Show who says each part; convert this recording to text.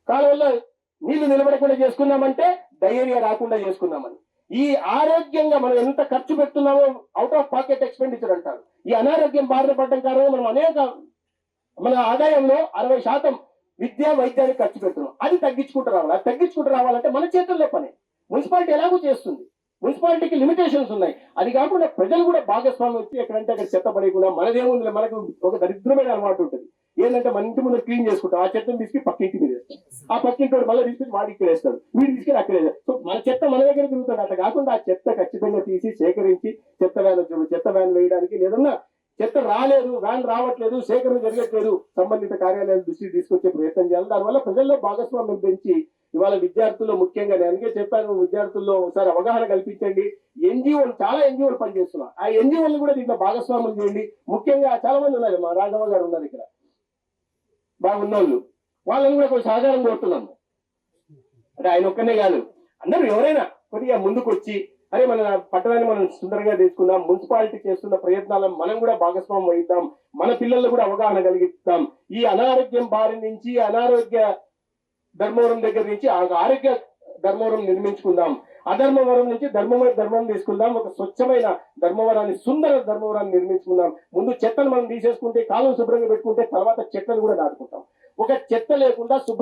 Speaker 1: కాలువల్లో నీళ్లు నిలబడకుండా చేసుకున్నామంటే డయేరియా రాకుండా చేసుకున్నామని. ఈ ఆరోగ్యంగా మనం ఎంత ఖర్చు పెడుతున్నామో అవుట్ ఆఫ్ పాకెట్ ఎక్స్పెండిచర్ అంటారు. ఈ అనారోగ్యం బారిన పడడం కారణంగా మనం అనేక మన ఆదాయంలో 60% విద్యా వైద్యానికి ఖర్చు పెడుతున్నాం. అది తగ్గించుకుంటూ రావాలి. అది తగ్గించుకుంటూ రావాలంటే మన చేతుల్లో పని. మున్సిపాలిటీ ఎలాగూ చేస్తుంది. మున్సిపాలిటీకి లిమిటేషన్స్ ఉన్నాయి. అది కాకుండా ప్రజలు కూడా భాగస్వామ్యం వచ్చి ఎక్కడంటే అక్కడ చెత్త పడేయకుండా, మనదేముంది, మనకు ఒక దరిద్రమైన అలవాటు ఉంటుంది. ఏంటంటే మన ఇంటి ముందు క్లీన్ చేసుకుంటాం, ఆ చెత్తను తీసుకుని పక్కింటి మీద వేస్తాం, ఆ పక్కింటి మళ్ళీ తీసుకుని వాడికి ఇక్కడ వేస్తాడు, వీడు తీసుకెళ్ళి అక్కడ వేస్తాడు. సో మన చెత్త మన దగ్గర తిరుగుతాడు. అట్లా కాకుండా ఆ చెత్త ఖచ్చితంగా తీసి సేకరించి చెత్త వ్యాన్ వేయడానికి, లేదన్నా చెత్త రాలేదు, వ్యాన్ రావట్లేదు, సేకరణ జరగట్లేదు, సంబంధిత కార్యాలయాల దృష్టికి తీసుకొచ్చే ప్రయత్నం చేయాలి. దానివల్ల ప్రజల్లో భాగస్వామ్యం పెంచి ఇవాళ విద్యార్థుల్లో ముఖ్యంగా నేను అందుకే చెప్పాను, విద్యార్థుల్లో ఒకసారి అవగాహన కల్పించండి. ఎన్జిఓలు చాలా ఎన్జిఓలు పనిచేస్తున్నారు. ఆ ఎన్జిఓలు కూడా దీంట్లో భాగస్వామ్యం చేయండి. ముఖ్యంగా చాలా మంది ఉన్నారు, మా రాఘవ గారు ఉన్నారు ఇక్కడ, బాగున్నోళ్ళు, వాళ్ళని కూడా కొంచెం సహకారం కోరుతున్నాను. అంటే ఆయన ఒక్కనే కాదు, అందరూ ఎవరైనా కొద్దిగా ముందుకు వచ్చి అరే మన పట్టణాన్ని మనం సుందరంగా తీసుకుందాం, మున్సిపాలిటీ చేస్తున్న ప్రయత్నాలను మనం కూడా భాగస్వామ్యం వహిద్దాం, మన పిల్లలు కూడా అవగాహన కలిగిస్తాం. ఈ అనారోగ్యం బారి నుంచి, అనారోగ్య ధర్మవరం దగ్గర నుంచి ఆరోగ్య ధర్మవరం నిర్మించుకుందాం, అధర్మవరం నుంచి ధర్మం తీసుకుందాం, ఒక స్వచ్ఛమైన ధర్మవరాన్ని, సుందర ధర్మవరాన్ని నిర్మించుకుందాం. ముందు చెత్తను మనం తీసేసుకుంటే, కాలువ శుభ్రంగా పెట్టుకుంటే తర్వాత చెట్లను కూడా నాటుకుంటాం. ఒక చెత్త లేకుండా శుభ్ర